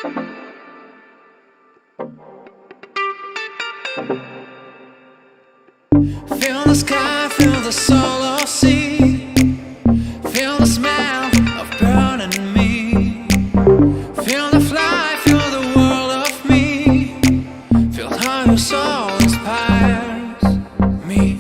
Feel the sky, feel the soul of sea. Feel the smell of burning me. Feel the fly, feel the world of me. Feel how your soul inspires me.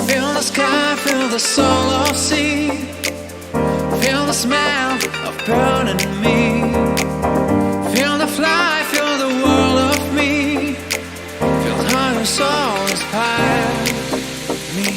Feel the sky, feel the soul of sea. Feel the smell of burning me. Feel the fly, feel the world of me. Feel how your soul inspires me.